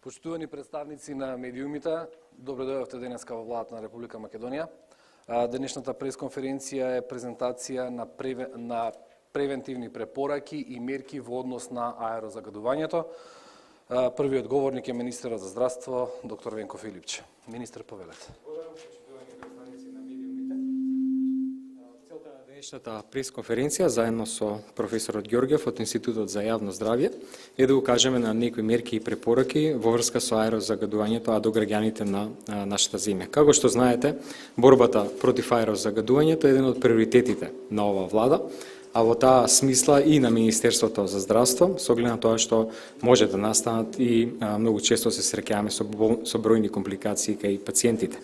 Почитувани представници на медиумите, добро дојдовте денеска во владата на Република Македонија. Денешната пресконференција е презентација на превентивни препораки и мерки во однос на аерозагадувањето. Првиот говорник е министерот за здравство, доктор Венко Филипче. Министер, повелете. Денешната пресконференција заедно со професорот Ѓорѓев од Институтот за јавно здравје е да укажеме на некои мерки и препораки во врска со аерозагадувањето, а до граѓаните на нашата земја. Како што знаете, борбата против аерозагадувањето е еден од приоритетите на оваа влада, а во таа смисла и на Министерството за здравство, со оглед на тоа што може да настанат и многу често се среќаваме со бројни компликации кај пациентите.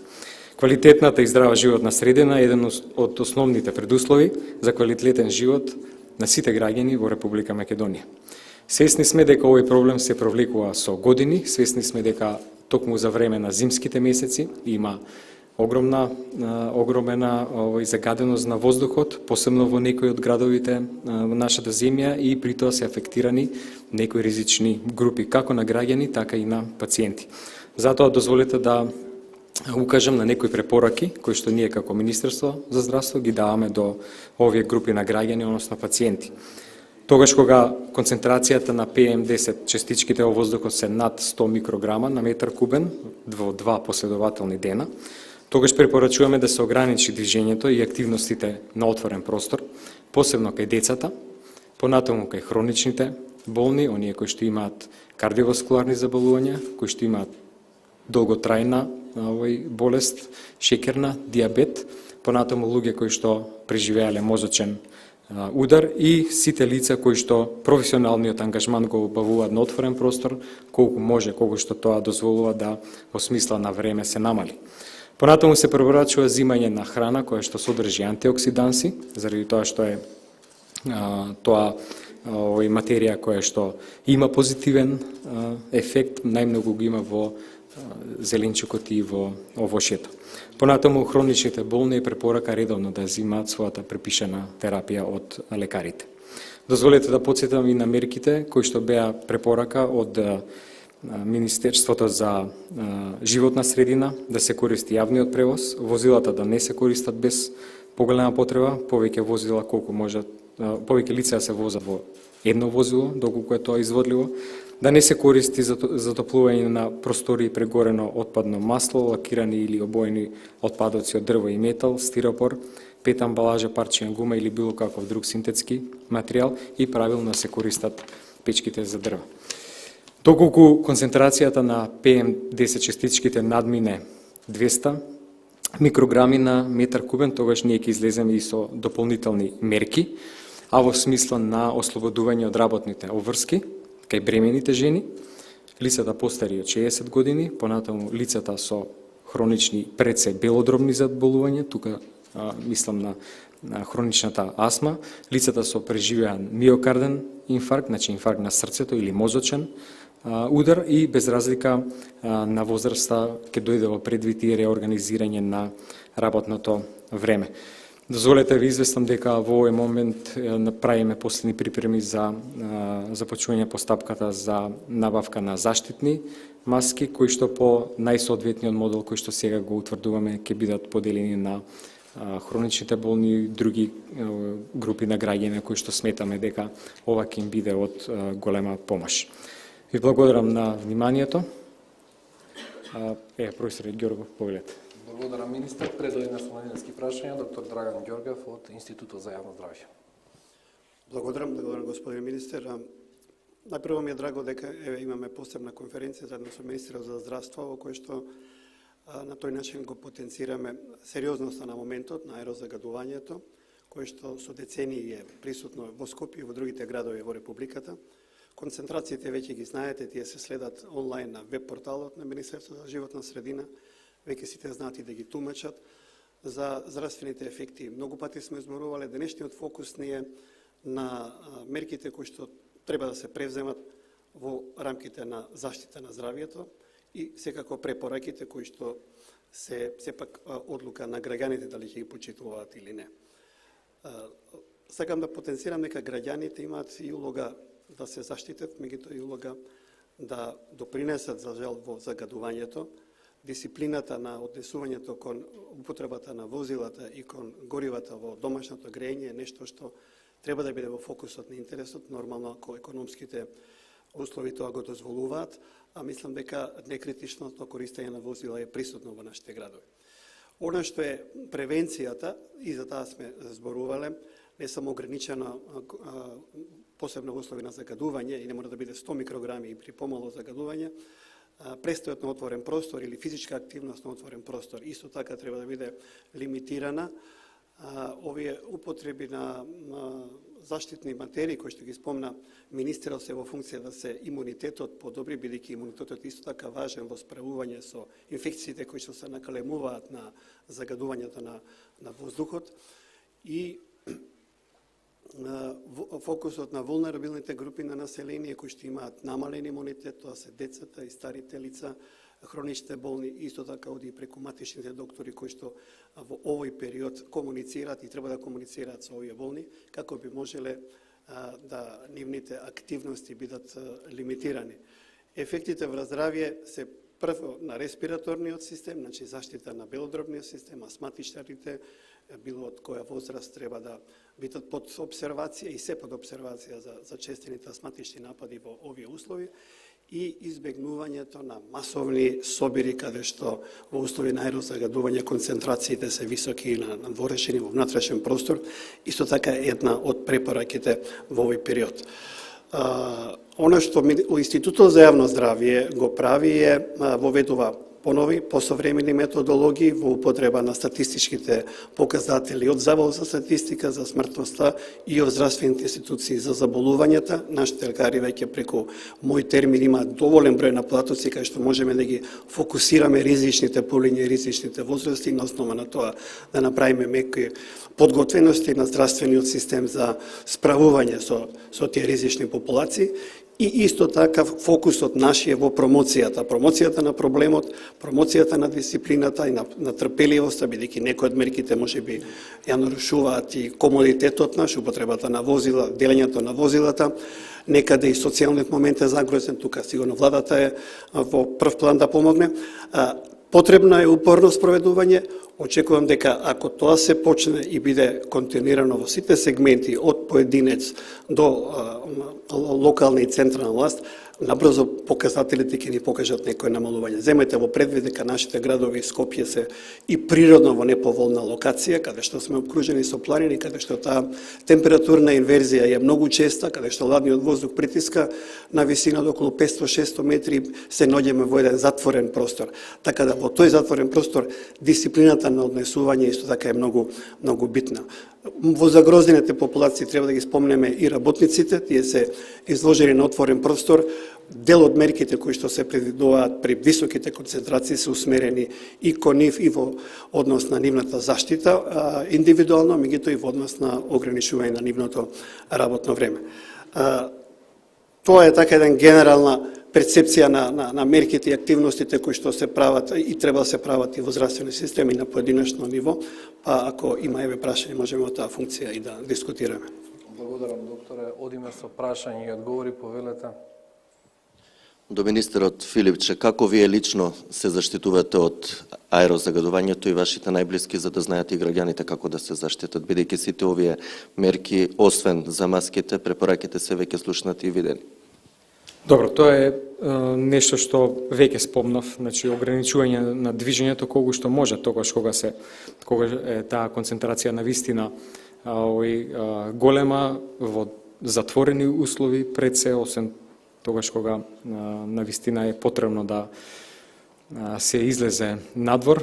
Квалитетната и здрава животна средина е еден од основните предуслови за квалитетен живот на сите граѓани во Република Македонија. Свесни сме дека овој проблем се провлекува со години, свесни сме дека токму за време на зимските месеци има огромна загаденост на воздухот, посебно во некои од градовите во нашата земја и при тоа се афектирани некои ризични групи, како на граѓани, така и на пациенти. Затоа дозволете да укажам на некои препораки кои што ние како Министерство за здравство ги даваме до овие групи на граѓани, односно пациенти. Тогаш кога концентрацијата на PM10 частичките во воздухот се над 100 микрограма на метар кубен во 2 последователни дена, тогаш препорачуваме да се ограничи движењето и активностите на отворен простор, посебно кај децата, понатаму кај хроничните болни, оние кои што имаат кардиоваскуларни заболувања, кои што имаат долготрајна болест, шекерна, диабет, понатаму луѓе кои што преживеале мозочен удар и сите лица кои што професионалниот ангажман го обавуваат на отворен простор, колку може, колку што тоа дозволува да во смисла на време се намали. Понатаму се препорачува зимање на храна која што содржи антиоксиданси, заради тоа што е тоа материја која што има позитивен ефект, најмногу го има во зеленчукот и во овошјето. Понатаму хроничните болни е препорака редовно да земаат својата препишана терапија од лекарите. Дозволете да потсетам и на мерките кои што беа препорака од Министерството за животна средина, да се користи јавниот превоз, возилата да не се користат без поголема потреба, повеќе возила колку можат, повеќе лица се возат во едно возило, доколку е тоа изводливо, да не се користи за затоплување на простории прегорено отпадно масло, лакирани или обоени отпадоци од дрво и метал, стиропор, пет амбалажа, парчиња гума или било каков друг синтетски материјал и правилно се користат печките за дрва. Доколку концентрацијата на PM10 частичките надмине 200 микрограми на метар кубен, тогаш ние ќе излеземе и со дополнителни мерки, а во смисла на ослободување од работните обврски кај бремените жени, лицата постари од 60 години, понатаму лицата со хронични предсе белодробни заболувања, тука мислам на хроничната астма, лицата со преживеан миокарден инфаркт, значи инфаркт на срцето или мозочен удар и без разлика на возраста ќе дојде во предвид и реорганизирање на работното време. Дозволете ви известам дека во овој момент направиме последни припреми за започнување постапката за набавка на заштитни маски, кои што по најсоодветниот модел кој што сега го утврдуваме ќе бидат поделени на хроничните болни и други групи на граѓани кои што сметаме дека ова ќе им биде од голема помош. Ви благодарам на вниманието. Професор Ѓорѓев, повелете. Благодарам, министер. Предојдена со младински прашања, доктор Драган Ѓорѓев од Институтот за јавно здравје. Благодарам, господин министер. Најпрво ми е драго дека имаме посебна конференција заедно со министерот за здравство, во кој што на тој начин го потенцираме сериозноста на моментот на аерозагадувањето, кој што со децении е присутно во Скопје и во другите градови во Републиката. Концентрациите веќе ги знаете, тие се следат онлайн на веб порталот на Министерството за животна средина, веќе сите знаат и да ги тумачат за здравствените ефекти. Многу пати сме зборувале, денешниот фокус ни е на мерките кои што треба да се превземат во рамките на заштита на здравјето и секако препораките кои што се сепак одлука на граѓаните дали ќе ги почитуваат или не. Сакам да потенцирам дека граѓаните имаат и улога да се заштитат, меѓутоа и улога да допринесат за жал во загадувањето, дисциплината на однесувањето кон употребата на возилата и кон горивата во домашното грејење е нешто што треба да биде во фокусот на интересот, нормално ако економските услови тоа го дозволуваат, а мислам дека некритичното користење на возила е присутно во нашите градови. Она што е превенцијата, и за таа сме зборувале, не само ограничена посебно во услови на загадување и не мора да биде 100 микрограми и при помало загадување, престојот на отворен простор или физичка активност на отворен простор исто така треба да биде лимитирана. Овие употреби на заштитни материи кои што ги спомна министерот се во функција да се имунитетот подобри, бидејќи имунитетот исто така важен во справување со инфекциите кои што се накалемуваат на загадувањето на воздухот и фокусот на вулнерабилните групи на население кои што имаат намален имунитет, тоа се децата и старите лица, хроничните болни, исто така оди преку матичните доктори кои што во овој период комуницираат и треба да комуницираат со овие болни, како би можеле да нивните активности бидат лимитирани. Ефектите врз здравје се прво на респираторниот систем, значи заштита на белодробниот систем, астматичарите, било од која возраст треба да бидат под обсервација и се под обсервација за честените астматични напади во овие услови и избегнувањето на масовни собири каде што во услови на аерозагадување концентрациите се високи на надворешен и во внатрешен простор, исто така е една од препораките во овој период. Она што Институтот за јавно здравје го прави е воведува понови посовремени методологии во употреба на статистичките показатели од Завод за статистика за смртноста и од здравствените институции за заболувањата. Нашите лекари веќе преку мој термин имаат доволен број на платоци кај што можеме да ги фокусираме ризичните полиња и ризичните возрасти и на основа на тоа да направиме меки подготвености на здравствениот систем за справување со тие ризични популации. И исто така фокусот нашиот во промоцијата на проблемот, промоцијата на дисциплината и на трпеливоста, бидејќи некои од мерките можеби ја нарушуваат и комодитетот наш, употребата на возила, делењето на возилата, некаде и социјалниот момент е загрозен, тука сигурно владата е во прв план да помогне. Потребно е упорно спроведување. Очекувам дека ако тоа се почне и биде континуирано во сите сегменти од поединец до локална и централна власт, набрзо показателите ќе ни покажат некој намалување. Земете во предвид дека нашите градови Скопје се и природно во неповолна локација, каде што сме обкружени со планини, каде што таа температурна инверзија е многу честа, каде што ладниот воздух притиска на висина до околу 500-600 метри, се наоѓаме во еден затворен простор. Така да во тој затворен простор дисциплината на однесување исто така е многу битна. Во загрозените популации треба да ги спомнеме и работниците, тие се изложени на отворен простор. Дел од мерките кои што се предвидуваат при високите концентрации се усмерени и кон нив и во однос на нивната заштита индивидуално, меѓутоа и во однос на ограничување на нивното работно време. Тоа е така еден генерална перцепција на мерките и активностите кои што се прават и треба да се прават и во здравствени системи на поединечно ниво, па ако има прашање можеме од таа функција и да дискутираме. Благодарам, докторе. Одиме со прашање и одговори, повелете. До министерот Филипче, како вие лично се заштитувате од аерозагадувањето и вашите најблиски, за да знаат и граѓаните како да се заштитат, бидејќи сите овие мерки, освен за маските, препораките се веќе слушнати и видени? Добро, тоа е нешто што веќе спомнав, значи ограничување на движењето колку што може, тогаш кога е таа концентрација на вистина голема во затворени услови пред се, освен тогаш кога на вистина е потребно да се излезе надвор.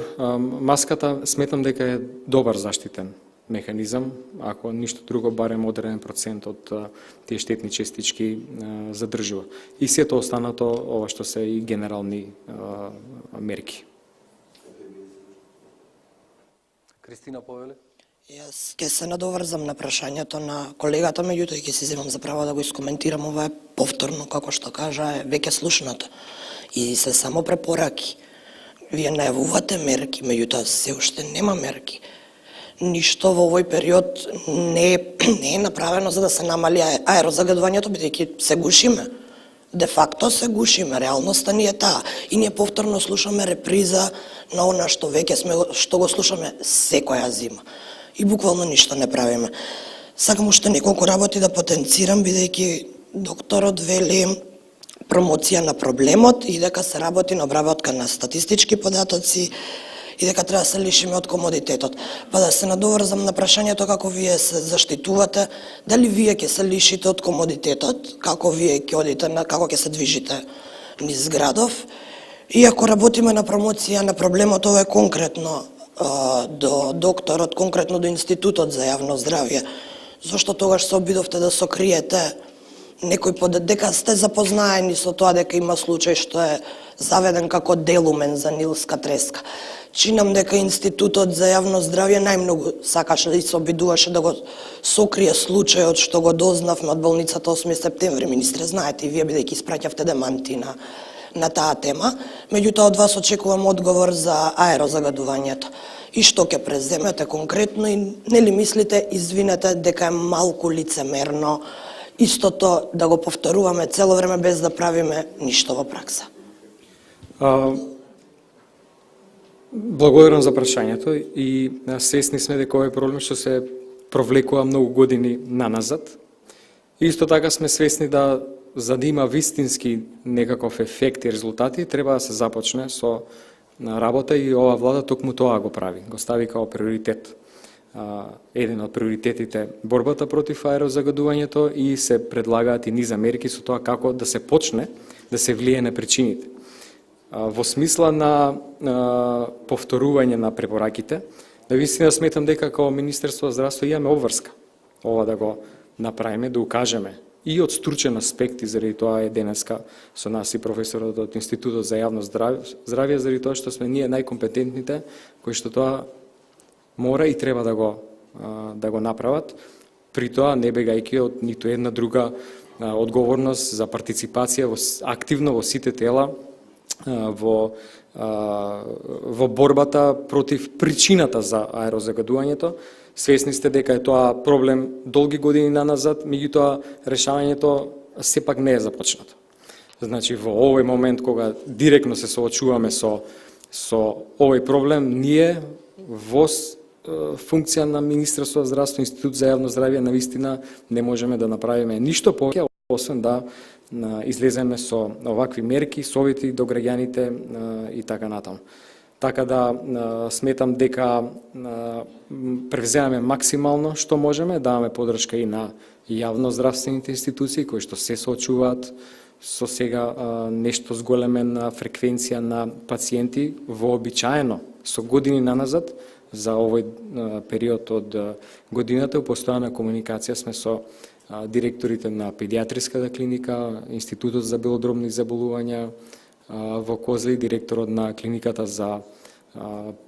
Маската сметам дека е добар заштитен механизам, ако ништо друго, барем одреден процент од тие штетни честички задржува. И сето останато, ова што се и генерални мерки. Кристина, повели? Јас ќе се надоврзам на прашањето на колегата, меѓутоа ќе си земам за право да го искоментирам. Ова е повторно, како што кажа, е веќе слушнато. И се само препораки. Вие најавувате мерки, меѓутоа се уште нема мерки. Ништо во овој период не е направено за да се намали аерозагадувањето, бидејќи се гушиме. де факто се гушиме, реалноста ни е таа. И ние повторно слушаме реприза на она што што го слушаме секоја зима. И буквално ништо не правиме. Сакам уште неколку работи да потенцирам, бидејќи докторот вели промоција на проблемот и дека се работи на обработка на статистички податоци и дека треба да се лишиме од комодитетот. Па да се надоврзам на прашањето како вие се заштитувате, дали вие ќе се лишите од комодитетот, како вие ќе одите, како ќе се движите низ градов. И ако работиме на промоција на проблемот, ова е конкретно до докторот, конкретно до Институтот за јавно здравје. Зошто тогаш се обидовте да сокриете некој дека сте запознаени со тоа дека има случај што е заведен како делумен за нилска треска. Чинам дека Институтот за јавно здравје најмногу сакаше и се обидуваше да го сокрие случајот што го дознавме од болницата 8 септември. Министре, знаете и вие бидејќи испраќавте деманти на таа тема. Меѓутоа од вас очекувам одговор за аерозагадувањето. И што ќе преземете конкретно и нели мислите, извинете, дека е малку лицемерно истото да го повторуваме цело време без да правиме ништо во пракса? Благодарам за прашањето и свесни сме дека овој проблем што се провлекува многу години наназад. Исто така сме свесни да за да има вистински некаков ефект и резултати, треба да се започне со работа и ова влада токму тоа го прави, го стави као приоритет. Еден од приоритетите борбата против аерозагадувањето и се предлагаат и низ мерки со тоа како да се почне да се влие на причините. Во смисла на повторување на препораките, да вистина сметам дека како Министерство за здравство имаме обврска ова да го направиме, да укажеме и од стручен аспект, и заради тоа е денеска со нас и професорот од Институтот за јавно здравје, заради тоа што сме ние најкомпетентните кои што тоа мора и треба да го направат, при тоа не бегајќи од ниту една друга одговорност за партиципација активно во сите тела во борбата против причината за аерозагадувањето. Свесни сте дека е тоа проблем долги години наназад, меѓутоа решавањето сепак не е започнато. Значи во овој момент кога директно се соочуваме со овој проблем, ние во функција на Министерство за здравство, Институт за јавно здравје, навистина не можеме да направиме ништо повеќе освен да излеземе со овакви мерки, совети до граѓаните и така натаму. Така да сметам дека превземаме максимално што можеме, даваме подршка и на јавноздравствените институции кои што се соочуваат со сега нешто зголемена фреквенција на пациенти вообичаено со години наназад. За овој период од годината у постојана комуникација сме со директорите на педиатриската клиника, Институтот за белодробни заболувања во Козли, директорот на клиниката за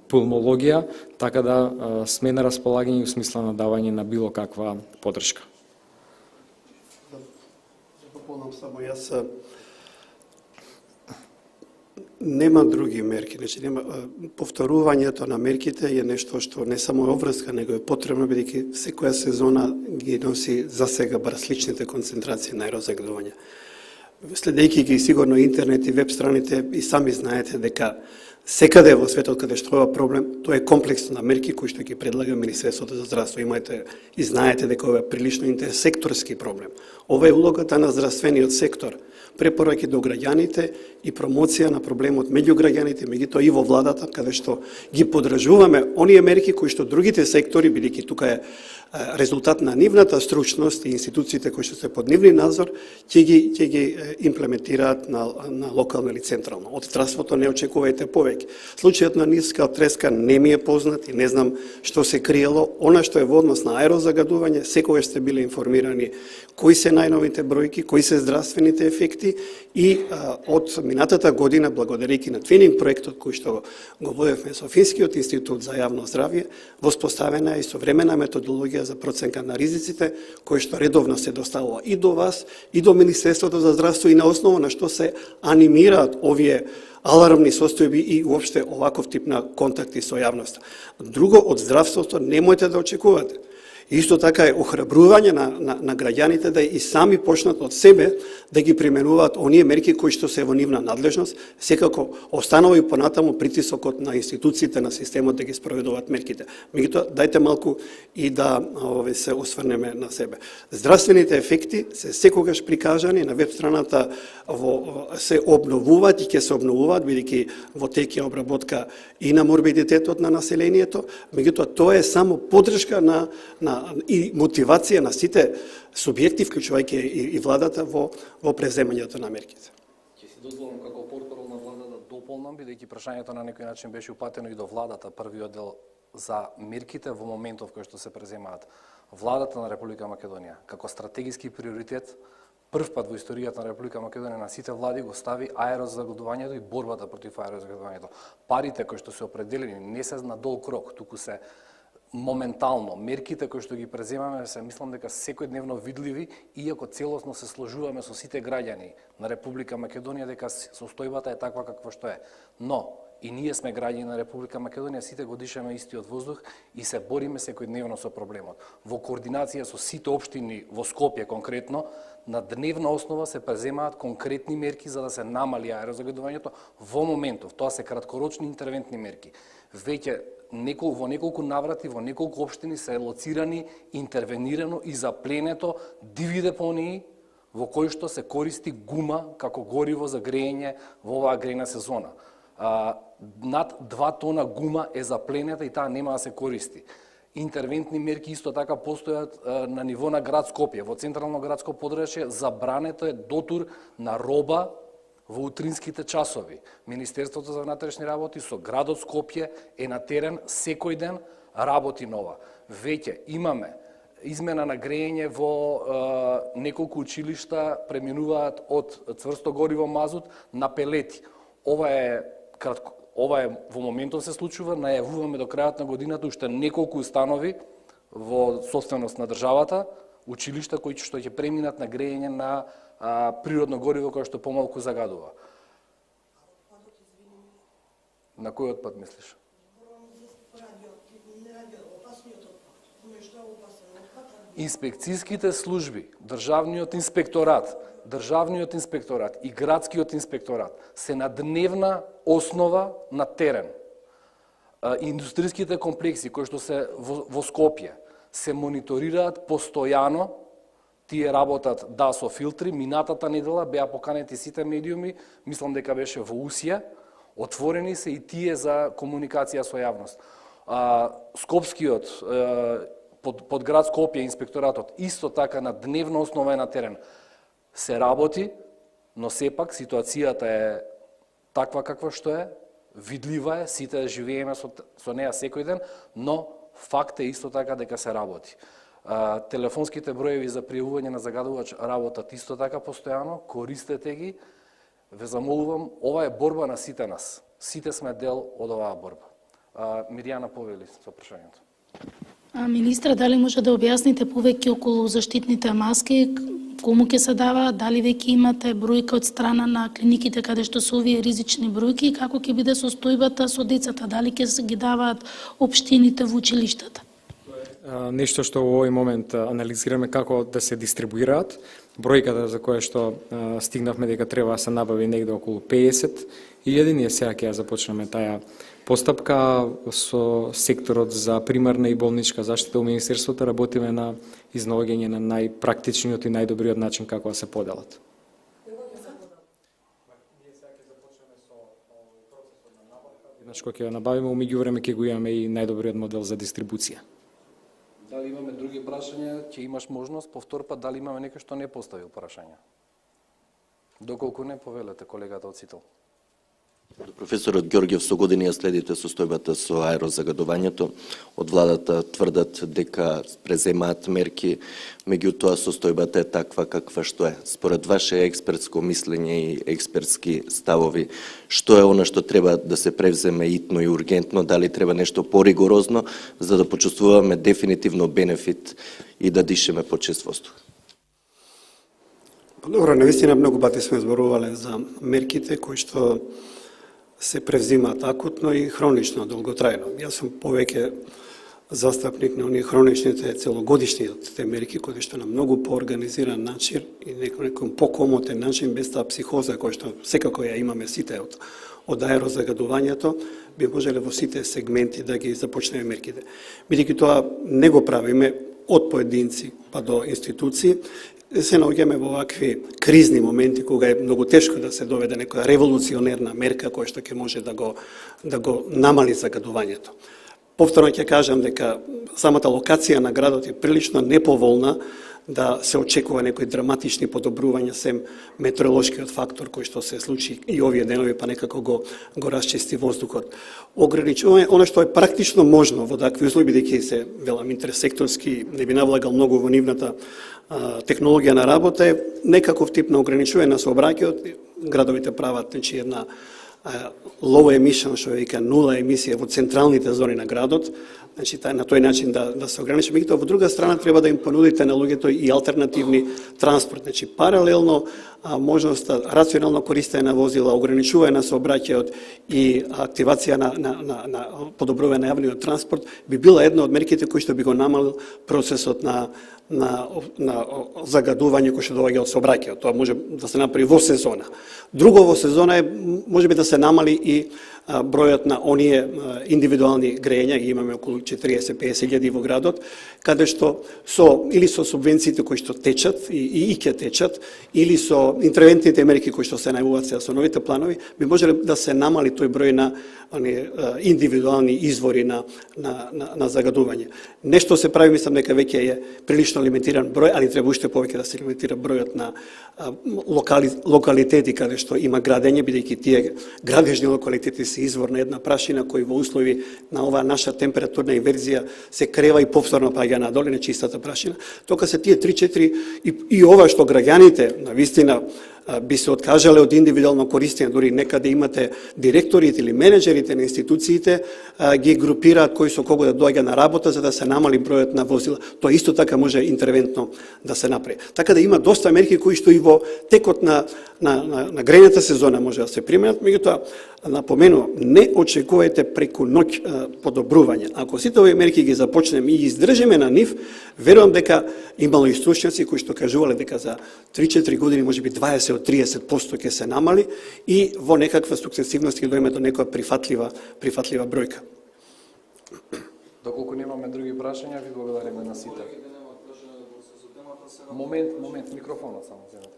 пулмологија, така да сме на располагање у смисла на давање на било каква поддршка. Дополнам само јас. Нема други мерки, значи нема повторувањето на мерките е нешто што не само е обврска, него е потребно бидејќи секоја сезона ги носи за сега различните концентрации на аерозагадување. Следејќи ги сигурно интернет и веб страните и сами знаете дека секаде во светот каде што ова проблем, тоа е комплекс на мерки кои што ги предлага Министерството за здравство. Имајте и знаете дека ова е прилично интерсекторски проблем. Ова е улогата на здравствениот сектор, препораки до граѓаните и промоција на проблемот меѓу граѓаните, меѓутоа и во владата, каде што ги поддржуваме оние мерки кои што другите сектори, бидејќи тука е резултат на нивната стручност и институциите кои што се под нивни надзор, ќе ги имплементираат на локално или централно. Од здравството не очекувајте повеќе. Случајот на ниска треска не ми е познат и не знам што се криело. Она што е во однос на аерозагадување, секогаш сте биле информирани кои се најновите бројки, кои се здравствените ефекти и од минатата година, благодарејќи на твининг проектот кој што го водевме со Финскиот институт за јавно здравје, воспоставена е и современа методологија за проценка на ризиците, кој што редовно се доставува и до вас, и до Министерството за здравство и на основа на што се анимираат овие алармни состојби и уопште оваков тип на контакти со јавноста. Друго од здравството немојте да очекувате. Исто така е охрабрување на граѓаните да и сами почнат од себе да ги применуваат оние мерки кои што се во нивна надлежност, секако останува и понатаму притисокот на институциите на системот да ги спроведуваат мерките. Меѓутоа, дајте малку и да се осврнеме на себе. Здравствените ефекти се секогаш прикажани на веб страната, се обновуваат и ќе се обновуваат, бидејќи во тек е обработка и на морбидитетот на населението, меѓутоа тоа е само поддршка и мотивација на сите субјекти, вклучувајќи и владата во преземањето на мерките. Ќе си дозволам како портпарол на влада да дополнам, бидејќи прашањето на некој начин беше упатено и до владата, првиот дел за мерките во моментов кој што се преземаат. Владата на Република Македонија како стратегиски приоритет прв пат во историјата на Република Македонија на сите влади го стави аерозагадувањето и борбата против аерозагадувањето. Парите кои што се определени не се на долг рок, туку се моментално. Мерките кои што ги преземаме се мислам дека секојдневно видливи, иако целосно се сложуваме со сите граѓани на Република Македонија дека состојбата е таква каква што е. Но и ние сме граѓани на Република Македонија, сите го дишаме истиот воздух и се бориме секојдневно со проблемот. Во координација со сите општини во Скопје конкретно, на дневна основа се преземаат конкретни мерки за да се намали аерозагадувањето во моментов. Тоа се краткорочни интервентни мерки. Веќе во неколку наврати, во неколку општини се лоцирани, интервенирано и запленето диви депонии во кои што се користи гума како гориво за грејење во оваа грејна сезона. Над 2 тона гума е запленета и таа нема да се користи. Интервентни мерки исто така постојат на ниво на град Скопје. Во централно градско подрачје забрането е дотур на роба во утринските часови. Министерството за внатрешни работи со градот Скопје е на терен секој ден, работи нова. Веќе имаме измена на грејење во неколку училишта, преминуваат од цврсто гориво мазут на пелети. Ова е во моментов се случува, најавуваме до крајот на годината уште неколку установи во собственост на државата, училишта кои што ќе преминат на грејење на природно гориво кое што помалку загадува. На кој отпад мислиш? Инспекцијските служби, државниот инспекторат и градскиот инспекторат се на дневна основа на терен. Индустријските комплекси кои што се во Скопје се мониторираат постојано, тие работат со филтри. Минатата недела беа поканети сите медиуми, мислам дека беше во Усија, отворени се и тие за комуникација со јавност. Скопскиот под град Скопје инспекторатот исто така на дневна основа е на терен. Се работи, но сепак ситуацијата е таква каква што е, видлива е, сите живееме со неа секој ден, но факт е исто така дека се работи. Телефонските броеви за пријавување на загадувач работат исто така постојано, користете ги. Ве замолувам, ова е борба на сите нас. Сите сме дел од оваа борба. Миријана повели со прашањето. Министра, дали може да објасните повеќе околу заштитните маски, кому ќе се дава, дали веќе имате бројка од страна на клиниките каде што се овие ризични бројки и како ќе биде состојбата со децата, дали ќе се ги даваат општините во училиштата? Нешто што во овој момент анализираме како да се дистрибуираат. Бројката за која што стигнавме дека треба да се набави негде околу 50 и ние сега ќе започнеме таа постапка со секторот за примарна и болничка заштита во Министерството. Работиме на изнаоѓање на најпрактичниот и најдобриот начин како да се поделат. Еднаш кога ќе ја набавиме, у меѓувреме ќе го имаме и најдобриот модел за дистрибуција. Дали имаме други прашања, ќе имаш можност по втор пат, дали имаме некој што не поставил прашања. Доколку не, повелете колегата од Сител. Професорот Ѓорѓев, со години ја следите состојбата со аерозагадувањето. Од владата тврдат дека преземаат мерки, меѓутоа состојбата е таква каква што е. Според ваше експертско мислење и експертски ставови, што е она што треба да се превземе итно и ургентно, дали треба нешто поригорозно, за да почувствуваме дефинитивно бенефит и да дишеме почист воздух? Добро, навистина многу пати сме зборувале за мерките кои што се превзимаат акутно и хронично, долготрајно. Јас сум повеќе застапник на оние хроничните целогодишните мерки, кои што на многу поорганизиран начин и некој покомотен начин, без таа психоза која што секако ја имаме сите од аерозагадувањето, би можеле во сите сегменти да ги започнеме мерките. Бидејќи тоа не го правиме од поединци па до институции, се наоѓаме во вакви кризни моменти кога е многу тешко да се доведе некоја револуционерна мерка која што ќе може да го намали загадувањето. Повторно ќе кажам дека самата локација на градот е прилично неповолна да се очекува некои драматични подобрувања сем метеоролошкиот фактор кој што се случи и овие денови, па некако го расчисти воздухот. Ограничување, она што е практично можно во такви услови, бидејќи се велам интерсекторски, не би навлагал многу во нивната технологија на работа, е некаков тип на ограничување на сообраќајот. Градовите прават една low emission, што вика нула емисија во централните зони на градот, значи на тој начин да се ограничи. Меѓутоа, во друга страна треба да им понудите на луѓето и алтернативни транспорт, значи паралелно можноста рационално користење на возила, ограничување на сообраќајот и активација на подобрување на јавниот транспорт би била една од мерките кои што би го намалил процесот на загадување кој што доаѓа од сообраќајот. Тоа може да се направи во сезона. Друго во сезона е можеби да се намали и бројот на оние индивидуални грејања, ги имаме околу 40-50 илјади во градот, каде што или со субвенциите кои што течат и ќе течат, или со интервентните мерки кои што се најавуваат сега со новите планови, би можеле да се намали тој број на индивидуални извори на загадување. Нешто се прави, мислам дека веќе е прилично лимитиран број, али треба уште повеќе да се лимитира бројот на локалитети каде што има градење, бидејќи тие градежни локалитети се извор на една прашина кој во услови на оваа наша температурна инверзија се крева и повторно паѓа надоле на чистата прашина. Тока се тие 3-4 и ова што граѓаните на вистина би се откажале од индивидуално користење, дури некаде имате директорите или менеджерите на институциите ги групираат кој со кого да доаѓа на работа за да се намали бројот на возила. Тоа исто така може интервентно да се направи. Така да има доста мерки кои што и во текот на грејната сезона може да се применат, меѓутоа напоменувам, не очекувајте преку ноќ подобрување. Ако сите овие мерки ги започнеме и ги издржиме на нив, верувам дека имало и стручњаци кои што кажувале дека за 3-4 години можеби 20 од 30% ќе се намали и во некаква сукцесивност ќе дојме до некоја прифатлива бројка. Доколку немаме други прашања, ви благодариме на сите. Момент, микрофонот само земете.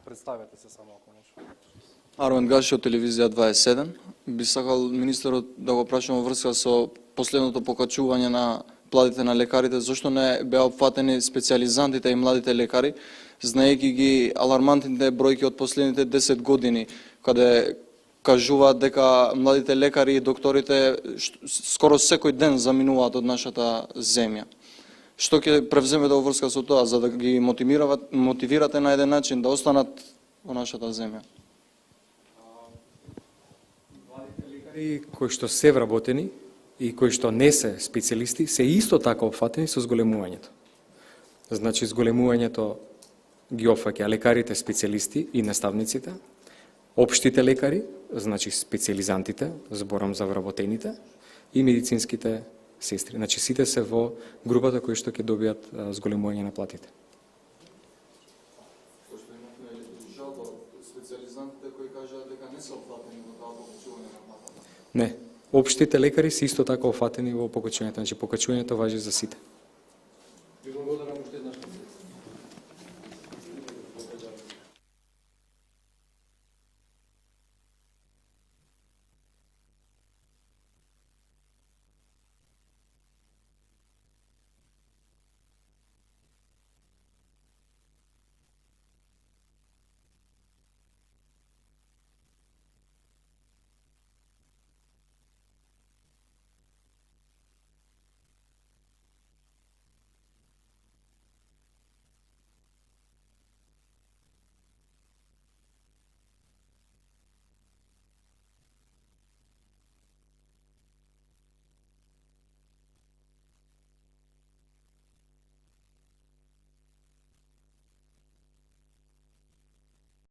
Представете се само ако може. Армен Гаши од телевизија 27. Би сакал министерот да го прашам во врска со последното покачување на платите на лекарите, зашто не беа опфатени специјализантите и младите лекари, знаејќи ги алармантните бројки од последните 10 години, каде кажуваат дека младите лекари и докторите скоро секој ден заминуваат од нашата земја. Што ќе превземете во врска со тоа, за да ги мотивирате на еден начин да останат во нашата земја? Младите лекари кои што се вработени и кои што не се специјалисти се исто така опфатени со зголемувањето. Значи, зголемувањето ги опфаќа лекарите специјалисти и наставниците, општите лекари, значи специјализантите, зборам за вработените, и медицинските сестри. Значи, сите се во групата кои што ќе добијат зголемување на платите. Пошто имавме жалба од специјализантите кои кажаат дека не се опфатени во тоа покачување на платата. Не, општите лекари се исто така офатени во покачувањето, значи покачувањето важи за сите. Ви благодарам.